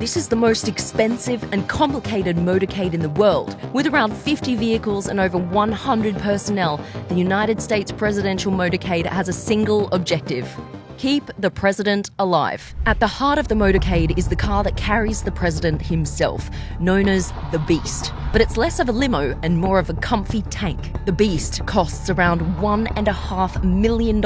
This is the most expensive and complicated motorcade in the world. With around 50 vehicles and over 100 personnel, the United States presidential motorcade has a single objective: keep the president alive. At the heart of the motorcade is the car that carries the president himself, known as the Beast. But it's less of a limo and more of a comfy tank. The Beast costs around $1.5 million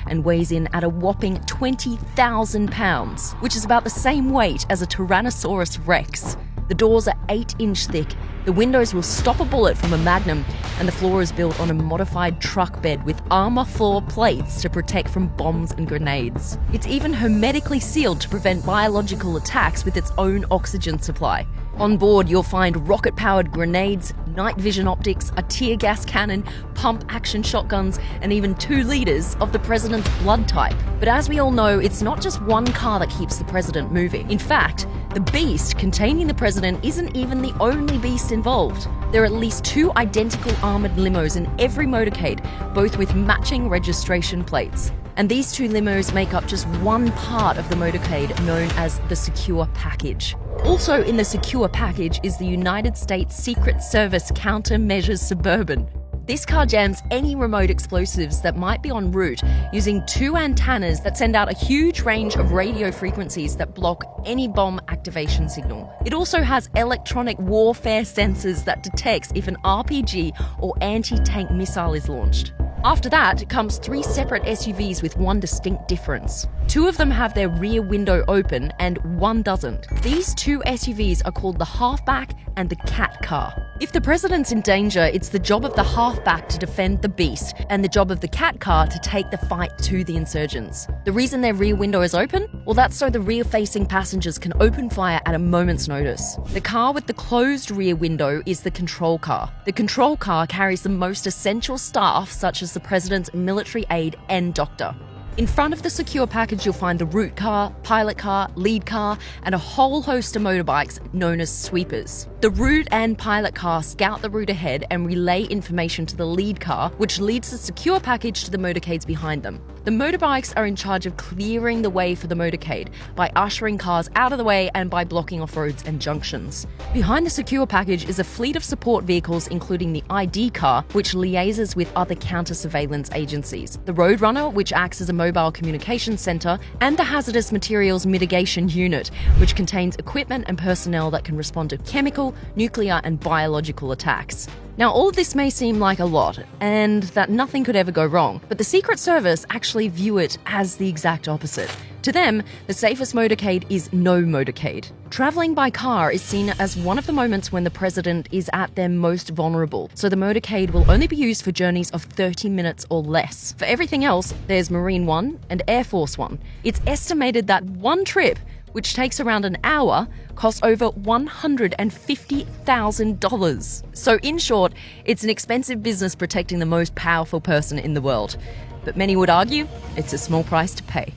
and weighs in at a whopping 20,000 pounds, which is about the same weight as a Tyrannosaurus Rex. The doors are 8-inch thick, the windows will stop a bullet from a Magnum, and the floor is built on a modified truck bed with armor floor plates to protect from bombs and grenades. It's even hermetically sealed to prevent biological attacks with its own oxygen supply. On board, you'll find rocket-powered grenades, night vision optics, a tear gas cannon, pump-action shotguns, and even 2 liters of the president's blood type. But as we all know, it's not just one car that keeps the president moving. In fact, the Beast containing the president isn't even the only beast involved. There are at least 2 identical armored limos in every motorcade, both with matching registration plates. And these 2 limos make up just one part of the motorcade, known as the Secure Package. Also in the Secure Package is the United States Secret Service Countermeasures Suburban. This car jams any remote explosives that might be en route using 2 antennas that send out a huge range of radio frequencies that block any bomb activation signal. It also has electronic warfare sensors that detects if an RPG or anti-tank missile is launched. After that comes 3 separate SUVs with one distinct difference. 2 of them have their rear window open and 1 doesn't. These 2 SUVs are called the Halfback and the Cat Car. If the president's in danger, it's the job of the Halfback to defend the Beast and the job of the Cat Car to take the fight to the insurgents. The reason their rear window is open? Well, that's so the rear-facing passengers can open fire at a moment's notice. The car with the closed rear window is the control car. The control car carries the most essential staff, such as the president's military aide and doctor. In front of the Secure Package, you'll find the route car, pilot car, lead car, and a whole host of motorbikes known as sweepers. The route and pilot car scout the route ahead and relay information to the lead car, which leads the Secure Package to the motorcades behind them. The motorbikes are in charge of clearing the way for the motorcade by ushering cars out of the way and by blocking off roads and junctions. Behind the Secure Package is a fleet of support vehicles, including the ID car, which liaises with other counter-surveillance agencies, the Roadrunner, which acts as a mobile communications center, and the Hazardous Materials Mitigation Unit, which contains equipment and personnel that can respond to chemical, nuclear, and biological attacks. Now, all of this may seem like a lot, and that nothing could ever go wrong, but the Secret Service actually view it as the exact opposite. To them, the safest motorcade is no motorcade. Traveling by car is seen as one of the moments when the president is at their most vulnerable, so the motorcade will only be used for journeys of 30 minutes or less. For everything else, there's Marine One and Air Force One. It's estimated that one trip, which takes around an hour, costs over $150,000. So in short, it's an expensive business protecting the most powerful person in the world. But many would argue it's a small price to pay.